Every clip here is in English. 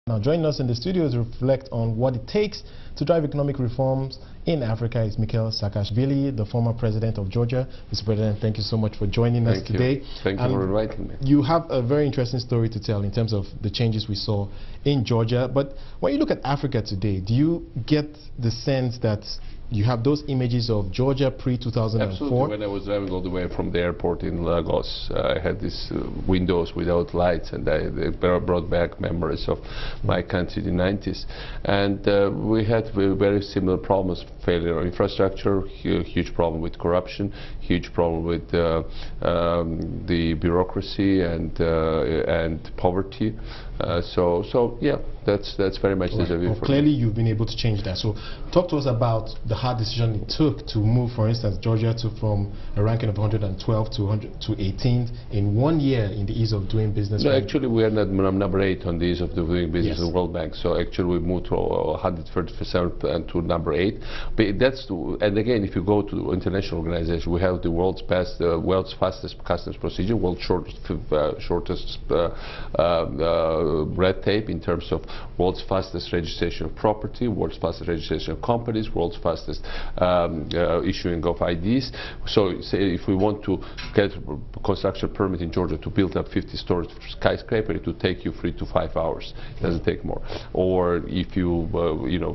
Now, joining us in the studio to reflect on what it takes to drive economic reforms in Africa is Mikheil Saakashvili, the former president of Georgia. Mr. President, thank you so much for joining us today. Thank you for inviting me. You have a very interesting story to tell in terms of the changes we saw in Georgia. But when you look at Africa today, do you get the sense that you have those images of Georgia pre-2004? Absolutely. When I was driving all the way from the airport in Lagos, I had these windows without lights, and they brought back memories of my country in the 90s. And we had very similar problems: failure of infrastructure, huge problem with corruption, huge problem with the bureaucracy and poverty. So yeah, that's very much the view. Well, clearly, you've been able to change that. So talk to us about the hard decision it took to move, for instance, Georgia from a ranking of 112 to 18th in 1 year in the ease of doing business. No, actually, we are not number 8 on the ease of doing business in the World Bank. So actually, we moved to 137 and to number 8. But and again, if you go to international organizations, we have the world's fastest customs procedure, world's shortest red tape in terms of world's fastest registration of property, world's fastest registration of companies, world's fastest issuing of IDs. So say if we want to get a construction permit in Georgia to build up 50-story skyscraper, it would take you 3 to 5 hours. It doesn't take more. Or if you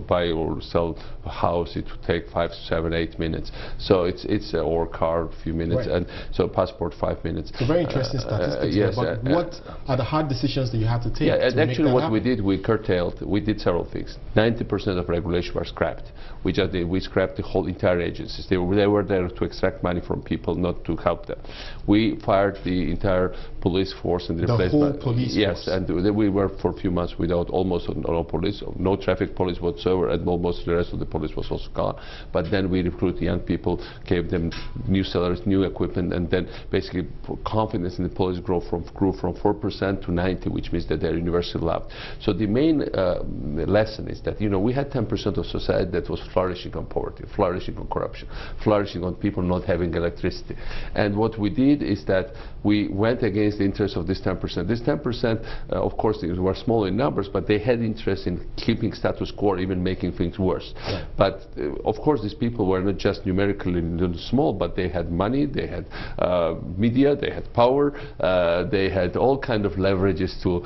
buy or sell a house, it would take 5, 7, 8 minutes. So it's or car a few minutes, and so passport 5 minutes. It's a very interesting statistics. Yes, but what are the hard decisions that you have to take? Yeah, and actually what happen? we did, we curtailed. We did several things. 90% of regulation were scrapped. We scrapped the whole entire agencies. They were there to extract money from people, not to help them. We fired the entire police force and replaced the whole police yes, force. And we were for a few months without almost no police, no traffic police whatsoever, and almost the rest of the police was also gone. But then we recruited young people, gave them new salaries, new equipment, and then basically confidence in the police grew from 4% to 90%, which means that they're universally loved. So the main lesson is that we had 10% of society that was flourishing on poverty, flourishing on corruption, flourishing on people not having electricity. And what we did is that we went against the interest of this 10%. This 10%, of course, they were small in numbers, but they had interest in keeping status quo, even making things worse. Right. But of course, these people were not just numerically small, but they had money, they had media, they had power, they had all kind of leverages to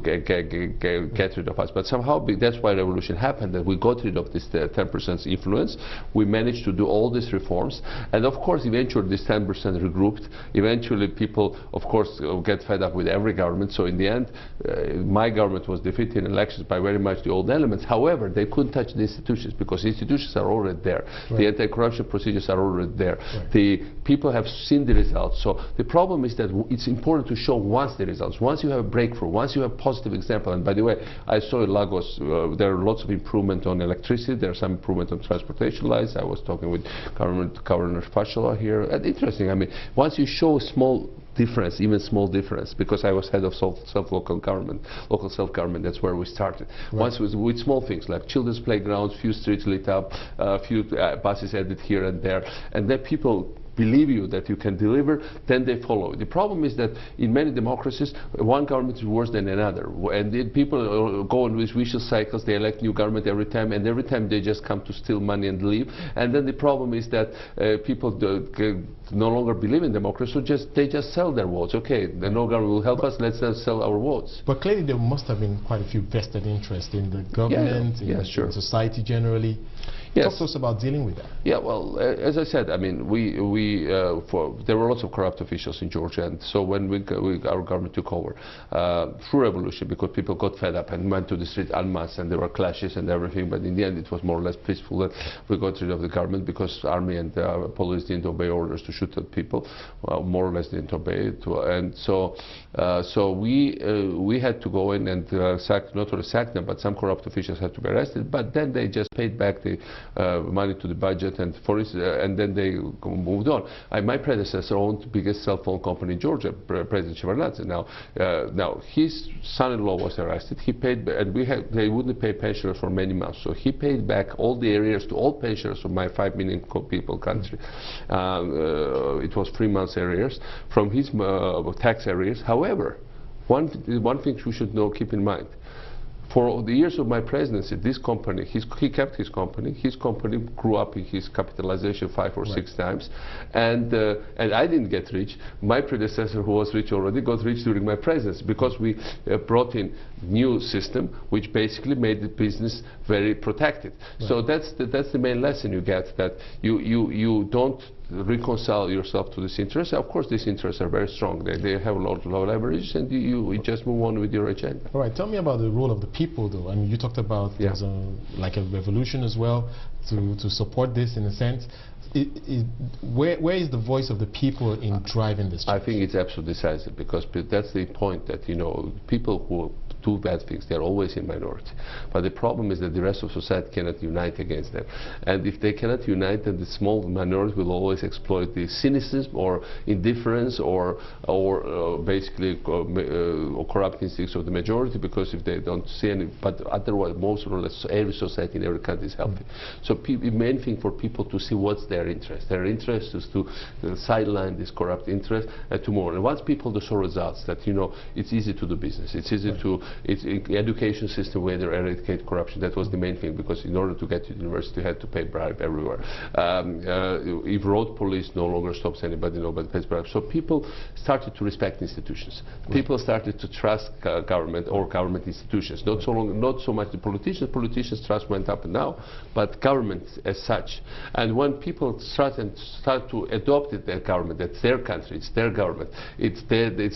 get rid of us. But somehow that's why revolution happened, that we got rid of this 10% influence. We managed to do all these reforms, and of course eventually this 10% regrouped. Eventually people of course get fed up with every government, so in the end my government was defeated in elections by very much the old elements. However, they couldn't touch the institutions because institutions are already there. Right. The anti-corruption procedures are already there. Right. The people have seen the results. So the problem is that it's important to show once the results, once you have a breakthrough, once you have a positive example. And by the way, I saw in Lagos there are lots of improvement on electricity, there's some improvement on transportation lines. I was talking with Governor Fashola here. And interesting, I mean, once you show a small difference, even small difference, because I was head of local self-government, that's where we started. Right. Once with small things like children's playgrounds, few streets lit up, few buses added here and there, and then people believe you that you can deliver, then they follow. The problem is that in many democracies, one government is worse than another. And then people go on with vicious cycles, they elect new government every time, and every time they just come to steal money and leave. And then the problem is that people no longer believe in democracy, so they just sell their votes. Okay, the no government will help us, let's sell our votes. But clearly there must have been quite a few vested interests in the government, in society generally. Yes. Talk to us about dealing with that. Yeah, well, as I said, I mean, there were lots of corrupt officials in Georgia, and so when our government took over through revolution, because people got fed up and went to the street en masse, and there were clashes and everything, but in the end it was more or less peaceful, and we got rid of the government because army and police didn't obey orders to shoot at people, more or less didn't obey it, and so we had to go in and not only sack them, but some corrupt officials had to be arrested, but then they just paid back the money to the budget, and then they moved on. My predecessor owned the biggest cell phone company in Georgia, President Shevardnadze. Now his son-in-law was arrested. He paid, and they wouldn't pay pensioners for many months, so he paid back all the arrears to all pensioners of my 5 million people country. It was 3 months arrears from his tax arrears. However, one thing we should keep in mind. For the years of my presidency, this company, he kept his company. His company grew up in his capitalization 5 or 6 times, and I didn't get rich. My predecessor, who was rich already, got rich during my presidency because we brought in new system which basically made the business very protected. Right. So that's the main lesson you get, that you don't reconcile yourself to this interest. Of course, these interests are very strong. They have a lot of leverage, and you just move on with your agenda. All right. Tell me about the role of the people, though. I mean, you talked about there's like a revolution as well to support this in a sense. Where is the voice of the people in driving this change? I think it's absolutely decisive, because that's the point, that people who do bad things, they're always in minority. But the problem is that the rest of society cannot unite against them. And if they cannot unite, then the small minority will always exploit the cynicism or indifference or basically corrupt instincts of the majority, because if they don't see any, but otherwise most or less every society in every country is healthy. So the main thing for people to see what's their interest. Their interest is to sideline this corrupt interest and to move on. And once people saw results that it's easy to do business, it's easy to, it's education system where they eradicate corruption. That was the main thing, because in order to get to university you had to pay bribe everywhere. If road police no longer stops anybody, nobody pays bribe. So people started to respect institutions. People started to trust government or government institutions. Not so much the politicians. Politicians' trust went up and down, but government as such. And when people start to adopt it, their government, that's their country, it's their government, it's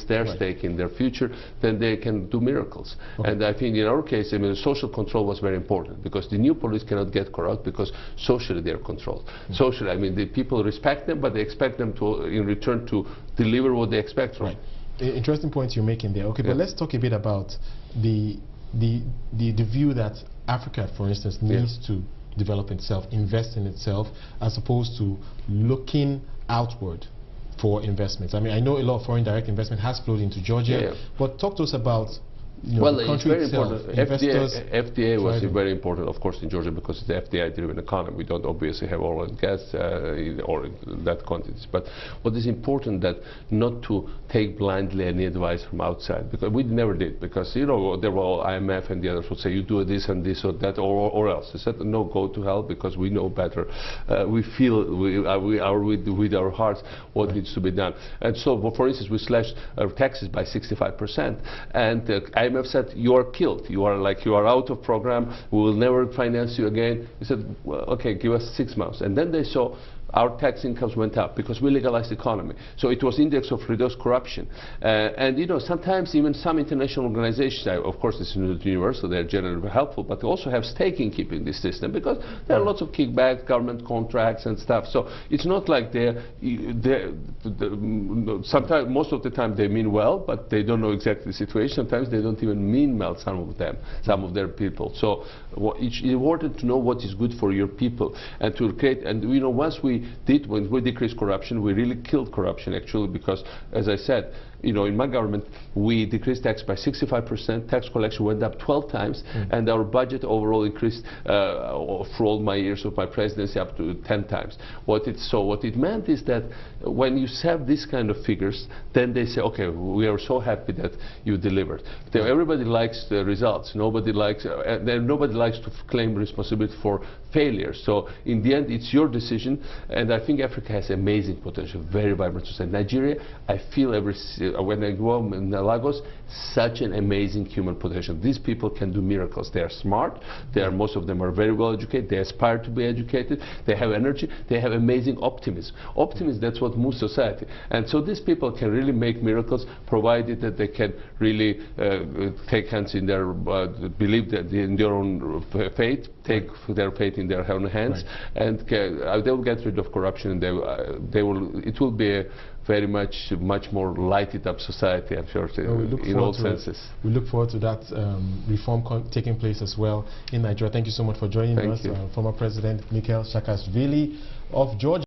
their stake in their future, then they can do miracles. And I think in our case, I mean, social control was very important, because the new police cannot get corrupt because socially they are controlled. Socially, I mean, the people respect them, but they expect them to, in return, to deliver what they expect from. Interesting points you're making there. Okay, but let's talk a bit about the view that Africa, for instance, needs to develop itself, invest in itself, as opposed to looking outward for investments. I mean, I know a lot of foreign direct investment has flowed into Georgia, but talk to us about well, the it's country very itself. important. FDI was very important, of course, in Georgia, because it's the FDI-driven economy. We don't obviously have oil and gas or in that quantities. But what is important, that not to take blindly any advice from outside, because we never did. Because there were all IMF and the others would say, you do this and this or that or else. I said, no, go to hell, because we know better. We feel we are with our hearts what needs to be done. And so, for instance, we slashed our taxes by 65%, and IMF said, you are killed. You are out of program. We will never finance you again. We said, well, okay, give us 6 months. And then they saw our tax incomes went up because we legalized the economy. So it was index of reduced corruption. And sometimes even some international organizations, of course this is not universal, they're generally helpful, but they also have stake in keeping this system, because there are lots of kickbacks, government contracts and stuff. So it's not like sometimes, most of the time they mean well, but they don't know exactly the situation. Sometimes they don't even mean well, some of their people. So it's important to know what is good for your people, and to create, and once when we decreased corruption, we really killed corruption, actually, because, as I said, in my government, we decreased tax by 65%, tax collection went up 12 times, and our budget overall increased for all my years of my presidency up to 10 times. What it meant is that when you have this kind of figures, then they say, okay, we are so happy that you delivered. Everybody likes the results. Nobody likes to claim responsibility for failure. So in the end, it's your decision, and I think Africa has amazing potential, very vibrant society. Nigeria, I feel when I go in Lagos, such an amazing human potential. These people can do miracles. They are smart. Most of them are very well educated. They aspire to be educated. They have energy. They have amazing optimism. Optimism, that's what moves society. And so these people can really make miracles, provided that they can really take hands in their believe that in their own faith, take their faith in their own hands, and they will get rid of corruption, and it will be a very much more lighted up society, I'm sure, in all senses. We look forward to that reform taking place as well in Nigeria. Thank you so much for joining us, former President Mikheil Saakashvili of Georgia.